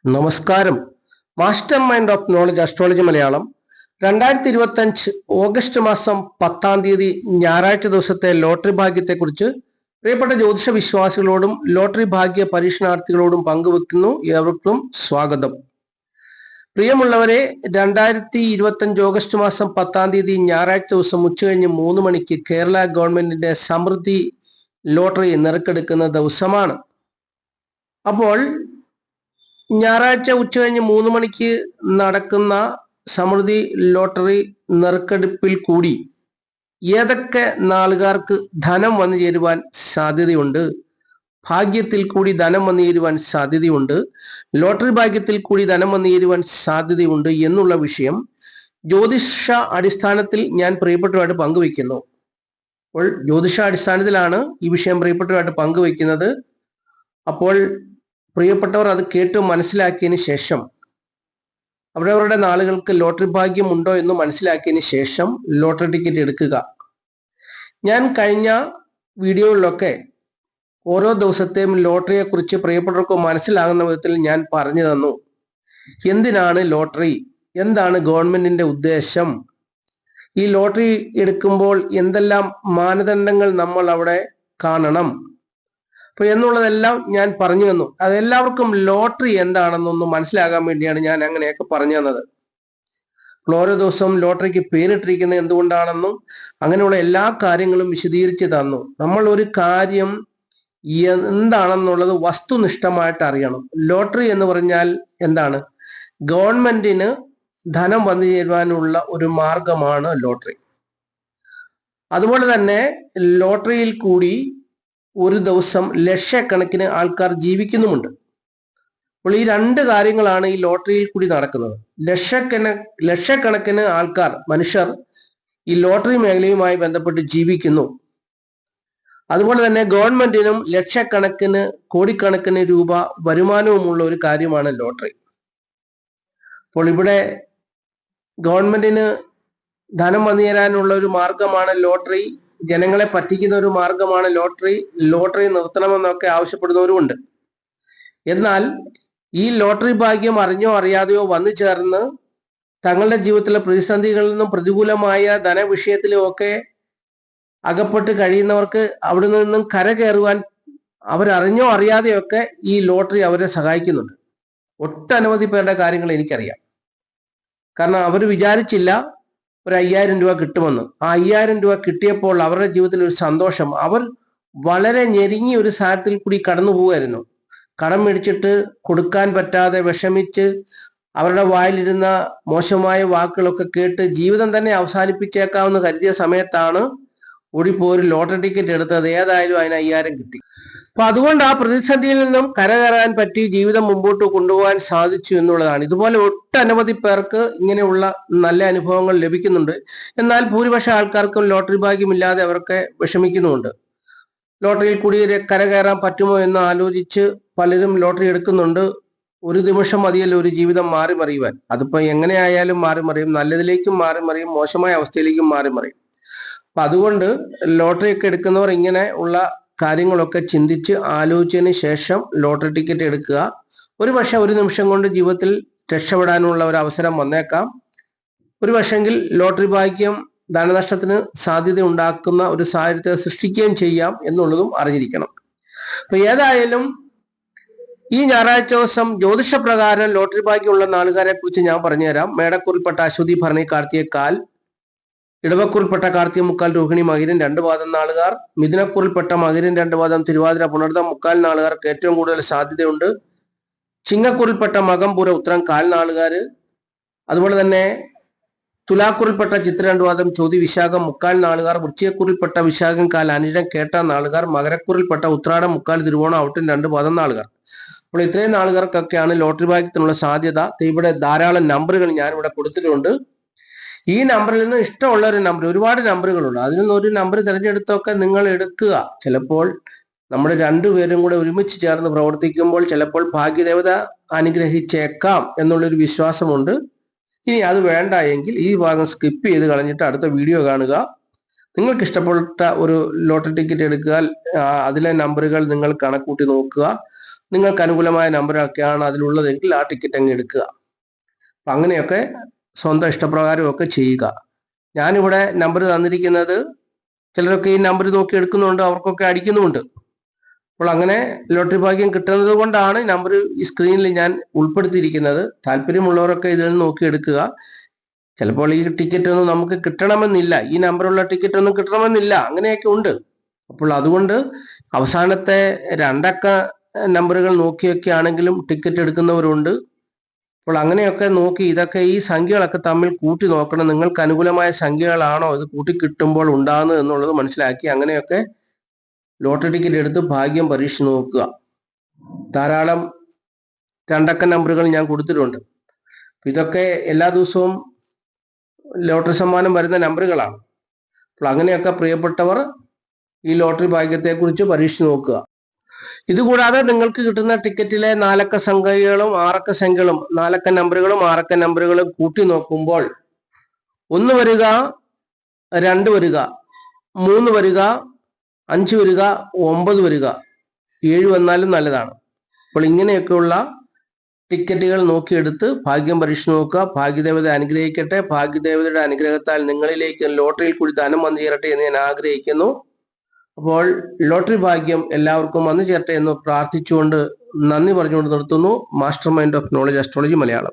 നമസ്കാരം. Master mind of knowledge astrology Malayalam 2025 August മാസം 10 ഞായറാഴ്ച ദിവസത്തെ ലോട്ടറി ഭാഗ്യത്തെക്കുറിച്ച് പ്രിയപ്പെട്ട ജ്യോതിഷ വിശ്വാസികളോടും ലോട്ടറി ഭാഗ്യ പരീക്ഷണാർത്ഥികളോടും പങ്കുവെക്കുന്നു. ഏവർക്കും സ്വാഗതം. പ്രിയമുള്ളവരെ, 2025 ഓഗസ്റ്റ് മാസം 10 ഞായറാഴ്ച ദിവസം ഉച്ചകഴിഞ്ഞ് 3 മണിക്ക് കേരള ഗവൺമെന്റിന്റെ സമൃദ്ധി ലോട്ടറി നറുക്കെടുക്കുന്ന ദിവസമാണ്. അപ്പോൾ ഞായറാഴ്ച ഉച്ചകഴിഞ്ഞ് 3 മണിക്ക് നടക്കുന്ന സമൃദ്ധി ലോട്ടറി നറുക്കെടുപ്പിൽ കൂടി ഏതൊക്കെ നാളുകാർക്ക് ധനം വന്നു ചേരുവാൻ സാധ്യതയുണ്ട്, ഭാഗ്യത്തിൽ കൂടി ധനം വന്നു ചേരുവാൻ സാധ്യതയുണ്ട്, ലോട്ടറി ഭാഗ്യത്തിൽ കൂടി ധനം വന്നു ചേരുവാൻ സാധ്യതയുണ്ട് എന്നുള്ള വിഷയം ജ്യോതിഷ അടിസ്ഥാനത്തിൽ ഞാൻ പ്രിയപ്പെട്ടവരായിട്ട് പങ്കുവയ്ക്കുന്നു. അപ്പോൾ ജ്യോതിഷ അടിസ്ഥാനത്തിലാണ് ഈ വിഷയം പ്രിയപ്പെട്ടവരായിട്ട് പങ്കുവയ്ക്കുന്നത്. അപ്പോൾ പ്രിയപ്പെട്ടവർ അത് കേട്ട് മനസ്സിലാക്കിയതിന് ശേഷം അവരവരുടെ നാളുകൾക്ക് ലോട്ടറി ഭാഗ്യം ഉണ്ടോ എന്ന് മനസ്സിലാക്കിയതിന് ശേഷം ലോട്ടറി ടിക്കറ്റ് എടുക്കുക. ഞാൻ കഴിഞ്ഞ വീഡിയോകളിലൊക്കെ ഓരോ ദിവസത്തെയും ലോട്ടറിയെ കുറിച്ച് പ്രിയപ്പെട്ടവർക്ക് മനസ്സിലാകുന്ന വിധത്തിൽ ഞാൻ പറഞ്ഞു തന്നു. എന്തിനാണ് ലോട്ടറി, എന്താണ് ഗവൺമെന്റിന്റെ ഉദ്ദേശം, ഈ ലോട്ടറി എടുക്കുമ്പോൾ എന്തെല്ലാം മാനദണ്ഡങ്ങൾ നമ്മൾ അവിടെ കാണണം എന്നുള്ളതെല്ലാം ഞാൻ പറഞ്ഞു തന്നു. അതെല്ലാവർക്കും ലോട്ടറി എന്താണെന്നൊന്ന് മനസ്സിലാകാൻ വേണ്ടിയാണ് ഞാൻ അങ്ങനെയൊക്കെ പറഞ്ഞു തന്നത്. ഓരോ ദിവസവും ലോട്ടറിക്ക് പേരിട്ടിരിക്കുന്നത് എന്തുകൊണ്ടാണെന്നും അങ്ങനെയുള്ള എല്ലാ കാര്യങ്ങളും വിശദീകരിച്ച് തന്നു. നമ്മൾ ഒരു കാര്യം എന്താണെന്നുള്ളത് വസ്തുനിഷ്ഠമായിട്ട് അറിയണം. ലോട്ടറി എന്ന് പറഞ്ഞാൽ എന്താണ്? ഗവൺമെന്റിന് ധനം വന്നു ചേരുവാനുള്ള ഒരു മാർഗമാണ് ലോട്ടറി. അതുപോലെ തന്നെ ലോട്ടറിയിൽ കൂടി ഒരു ദിവസം ലക്ഷക്കണക്കിന് ആൾക്കാർ ജീവിക്കുന്നുമുണ്ട്. അപ്പോൾ ഈ രണ്ട് കാര്യങ്ങളാണ് ഈ ലോട്ടറിയിൽ കൂടി നടക്കുന്നത്. ലക്ഷക്കണക്കിന് ആൾക്കാർ, മനുഷ്യർ ഈ ലോട്ടറി മേഖലയുമായി ബന്ധപ്പെട്ട് ജീവിക്കുന്നു. അതുപോലെ തന്നെ ഗവൺമെന്റിനും ലക്ഷക്കണക്കിന് കോടിക്കണക്കിന് രൂപ വരുമാനവുമുള്ള ഒരു കാര്യമാണ് ലോട്ടറി. അപ്പോൾ ഇവിടെ ഗവൺമെന്റിന് ധനം വന്നു ചേരാനുള്ള ഒരു മാർഗമാണ് ലോട്ടറി, ജനങ്ങളെ പറ്റിക്കുന്ന ഒരു മാർഗമാണ് ലോട്ടറി. ലോട്ടറി നിർത്തണമെന്നൊക്കെ ആവശ്യപ്പെടുന്നവരുമുണ്ട്. എന്നാൽ ഈ ലോട്ടറി ഭാഗ്യം അറിഞ്ഞോ അറിയാതെയോ വന്നു ചേർന്ന് തങ്ങളുടെ ജീവിതത്തിലെ പ്രതിസന്ധികളിൽ നിന്നും പ്രതികൂലമായ ധനവിഷയത്തിലും ഒക്കെ അകപ്പെട്ട് കഴിയുന്നവർക്ക് അവിടെ നിന്നും കരകയറുവാൻ അവരറിഞ്ഞോ അറിയാതെയൊക്കെ ഈ ലോട്ടറി അവരെ സഹായിക്കുന്നുണ്ട്. ഒട്ടനവധി പേരുടെ കാര്യങ്ങൾ എനിക്കറിയാം. കാരണം അവർ വിചാരിച്ചില്ല ഒരു 5000 രൂപ കിട്ടുമെന്ന്. ആ 5000 രൂപ കിട്ടിയപ്പോൾ അവരുടെ ജീവിതത്തിൽ ഒരു സന്തോഷം. അവർ വളരെ ഞെരുങ്ങിയ ഒരു സാഹചര്യത്തിൽ കൂടി കടന്നു പോവുമായിരുന്നു. കടം മേടിച്ചിട്ട് കൊടുക്കാൻ പറ്റാതെ വിഷമിച്ച് അവരുടെ വായിലിരുന്ന മോശമായ വാക്കുകളൊക്കെ കേട്ട് ജീവിതം തന്നെ അവസാനിപ്പിച്ചേക്കാമെന്ന് കരുതിയ സമയത്താണ് ഓടിപ്പോയി ഒരു ലോട്ടറി ടിക്കറ്റ് എടുത്തത്. ഏതായാലും അതിന് 5000 കിട്ടി. അപ്പൊ അതുകൊണ്ട് ആ പ്രതിസന്ധിയിൽ നിന്നും കരകയറാൻ പറ്റി, ജീവിതം മുമ്പോട്ട് കൊണ്ടുപോകാൻ സാധിച്ചു എന്നുള്ളതാണ്. ഇതുപോലെ ഒട്ടനവധി പേർക്ക് ഇങ്ങനെയുള്ള നല്ല അനുഭവങ്ങൾ ലഭിക്കുന്നുണ്ട്. എന്നാൽ ഭൂരിപക്ഷ ആൾക്കാർക്കും ലോട്ടറി ഭാഗ്യമില്ലാതെ അവർക്ക് വിഷമിക്കുന്നുമുണ്ട്. ലോട്ടറിയിൽ കൂടി കരകയറാൻ പറ്റുമോ എന്ന് ആലോചിച്ച് പലരും ലോട്ടറി എടുക്കുന്നുണ്ട്. ഒരു നിമിഷം മതിയല്ലോ ഒരു ജീവിതം മാറി മറിയുവാൻ. അതിപ്പോ എങ്ങനെയായാലും മാറി മറിയും, നല്ലതിലേക്കും മാറി മറിയും, മോശമായ അവസ്ഥയിലേക്കും മാറി മറിയും. അപ്പൊ അതുകൊണ്ട് ലോട്ടറി ഒക്കെ എടുക്കുന്നവർ ഇങ്ങനെ ഉള്ള കാര്യങ്ങളൊക്കെ ചിന്തിച്ച് ആലോചിച്ചതിന് ശേഷം ലോട്ടറി ടിക്കറ്റ് എടുക്കുക. ഒരു നിമിഷം കൊണ്ട് ജീവിതത്തിൽ രക്ഷപ്പെടാനുള്ള ഒരു അവസരം വന്നേക്കാം. ഒരു പക്ഷെങ്കിൽ ലോട്ടറി ഭാഗ്യം ധനനഷ്ടത്തിന് സാധ്യത ഉണ്ടാക്കുന്ന ഒരു സാഹചര്യത്തെ സൃഷ്ടിക്കുകയും ചെയ്യാം എന്നുള്ളതും അറിഞ്ഞിരിക്കണം. അപ്പൊ ഏതായാലും ഈ ഞായറാഴ്ച ദിവസം ജ്യോതിഷപ്രകാരം ലോട്ടറി ഭാഗ്യമുള്ള നാളുകാരെ കുറിച്ച് ഞാൻ പറഞ്ഞുതരാം. മേടക്കൂറിൽപ്പെട്ട അശ്വതി, ഭരണി, കാർത്തിക കാൽ, ഇടവക്കൂറിൽപ്പെട്ട കാർത്തിക മുക്കാൽ, രോഹിണി, മകരം 2 പാദം നാളുകാർ, മിഥുനക്കൂറിൽപ്പെട്ട മകരം 2 പാദം, തിരുവാതിര, പുണർദം മുക്കാൽ നാളുകാർക്ക് ഏറ്റവും കൂടുതൽ സാധ്യതയുണ്ട്. ചിങ്ങക്കൂറിൽപ്പെട്ട മകം, പൂര, ഉത്തരം കാൽ നാളുകാർ, അതുപോലെ തന്നെ തുലാക്കൂറിൽപ്പെട്ട ചിത്ര 2 പാദം, ചോതി, വിശാഖം മുക്കാൽ നാളുകാർ, വൃശ്ചികക്കൂറിൽപ്പെട്ട വിശാഖം കാൽ, അനിഴം, കേട്ട നാളുകാർ, മകരക്കൂറിൽപ്പെട്ട ഉത്രാടം മുക്കാൽ, തിരുവോണം, ഔട്ടം 2 പാദം നാളുകാർ. അപ്പോൾ ഇത്രയും നാളുകാർക്കൊക്കെയാണ് ലോട്ടറി ഭാഗ്യത്തിനുള്ള സാധ്യത. ഇവിടെ ധാരാളം നമ്പറുകൾ ഞാനിവിടെ കൊടുത്തിട്ടുണ്ട്. ഈ നമ്പറിൽ നിന്ന് ഇഷ്ടമുള്ള ഒരു നമ്പർ, ഒരുപാട് നമ്പറുകളുണ്ട്, അതിൽ നിന്ന് ഒരു നമ്പർ തിരഞ്ഞെടുത്തൊക്കെ നിങ്ങൾ എടുക്കുക. ചിലപ്പോൾ നമ്മൾ രണ്ടുപേരും കൂടെ ഒരുമിച്ച് ചേർന്ന് പ്രവർത്തിക്കുമ്പോൾ ചിലപ്പോൾ ഭാഗ്യദേവത അനുഗ്രഹിച്ചേക്കാം എന്നുള്ളൊരു വിശ്വാസമുണ്ട്. ഇനി അത് വേണ്ട എങ്കിൽ ഈ ഭാഗം സ്കിപ്പ് ചെയ്ത് കളഞ്ഞിട്ട് അടുത്ത വീഡിയോ കാണുക. നിങ്ങൾക്ക് ഇഷ്ടപ്പെട്ട ഒരു ലോട്ടറി ടിക്കറ്റ് എടുക്കുക, അതിലെ നമ്പറുകൾ നിങ്ങൾ കണക്കൂട്ടി നോക്കുക. നിങ്ങൾക്ക് അനുകൂലമായ നമ്പറൊക്കെയാണ് അതിലുള്ളതെങ്കിൽ ആ ടിക്കറ്റ് അങ്ങ് എടുക്കുക. അപ്പം അങ്ങനെയൊക്കെ സ്വന്തം ഇഷ്ടപ്രകാരമൊക്കെ ചെയ്യുക. ഞാനിവിടെ നമ്പർ തന്നിരിക്കുന്നത്, ചിലരൊക്കെ ഈ നമ്പർ നോക്കി എടുക്കുന്നുണ്ട്, അവർക്കൊക്കെ അടിക്കുന്നുമുണ്ട്. അപ്പോൾ അങ്ങനെ ലോട്ടറി ഭാഗ്യം കിട്ടുന്നത് കൊണ്ടാണ് നമ്പർ ഈ സ്ക്രീനിൽ ഞാൻ ഉൾപ്പെടുത്തിയിരിക്കുന്നത്. താല്പര്യമുള്ളവരൊക്കെ ഇതിൽ നിന്ന് നോക്കി എടുക്കുക. ചിലപ്പോൾ ഈ ടിക്കറ്റ് ഒന്നും നമുക്ക് കിട്ടണമെന്നില്ല, ഈ നമ്പറുള്ള ടിക്കറ്റ് ഒന്നും കിട്ടണമെന്നില്ല, അങ്ങനെയൊക്കെ ഉണ്ട്. അപ്പോൾ അതുകൊണ്ട് അവസാനത്തെ 2 അക്ക നമ്പറുകൾ നോക്കിയൊക്കെ ആണെങ്കിലും ടിക്കറ്റ് എടുക്കുന്നവരുണ്ട്. അപ്പോൾ അങ്ങനെയൊക്കെ നോക്കി ഇതൊക്കെ ഈ സംഖ്യകളൊക്കെ തമ്മിൽ കൂട്ടി നോക്കണം. നിങ്ങൾക്ക് അനുകൂലമായ സംഖ്യകളാണോ ഇത് കൂട്ടി കിട്ടുമ്പോൾ ഉണ്ടാകുന്നത് എന്നുള്ളത് മനസ്സിലാക്കി അങ്ങനെയൊക്കെ ലോട്ടറി ടിക്കറ്റ് എടുത്ത് ഭാഗ്യം പരീക്ഷിച്ച് നോക്കുക. ധാരാളം 2 അക്ക നമ്പറുകൾ ഞാൻ കൊടുത്തിട്ടുണ്ട്. ഇതൊക്കെ എല്ലാ ദിവസവും ലോട്ടറി സമ്മാനം വരുന്ന നമ്പറുകളാണ്. അപ്പോൾ അങ്ങനെയൊക്കെ പ്രിയപ്പെട്ടവർ ഈ ലോട്ടറി ഭാഗ്യത്തെക്കുറിച്ച് പരീക്ഷിച്ച് നോക്കുക. ഇതുകൂടാതെ നിങ്ങൾക്ക് കിട്ടുന്ന ടിക്കറ്റിലെ 4 അക്ക സംഖ്യകളും 6 അക്ക സംഖ്യകളും 4 അക്ക നമ്പറുകളും 6 അക്ക നമ്പറുകളും കൂട്ടി നോക്കുമ്പോൾ 1 വരിക, 2 വരിക, 3 വരിക, 5 വരിക, 9 വരിക, 7 വന്നാലും നല്ലതാണ്. അപ്പോൾ ഇങ്ങനെയൊക്കെയുള്ള ടിക്കറ്റുകൾ നോക്കിയെടുത്ത് ഭാഗ്യം പരീക്ഷിച്ച് നോക്കുക. ഭാഗ്യദേവത അനുഗ്രഹിക്കട്ടെ. ഭാഗ്യദേവതയുടെ അനുഗ്രഹത്താൽ നിങ്ങളിലേക്ക് ലോട്ടറിയിൽ കൂടി ധനം വന്നു ചേരട്ടെ എന്ന് ഞാൻ ആഗ്രഹിക്കുന്നു. അപ്പോൾ ലോട്ടറി ഭാഗ്യം എല്ലാവർക്കും വന്നു ചേരട്ടെ എന്ന് പ്രാർത്ഥിച്ചുകൊണ്ട് നന്ദി പറഞ്ഞുകൊണ്ട് നിർത്തുന്നു. Master mind of knowledge astrology Malayalam.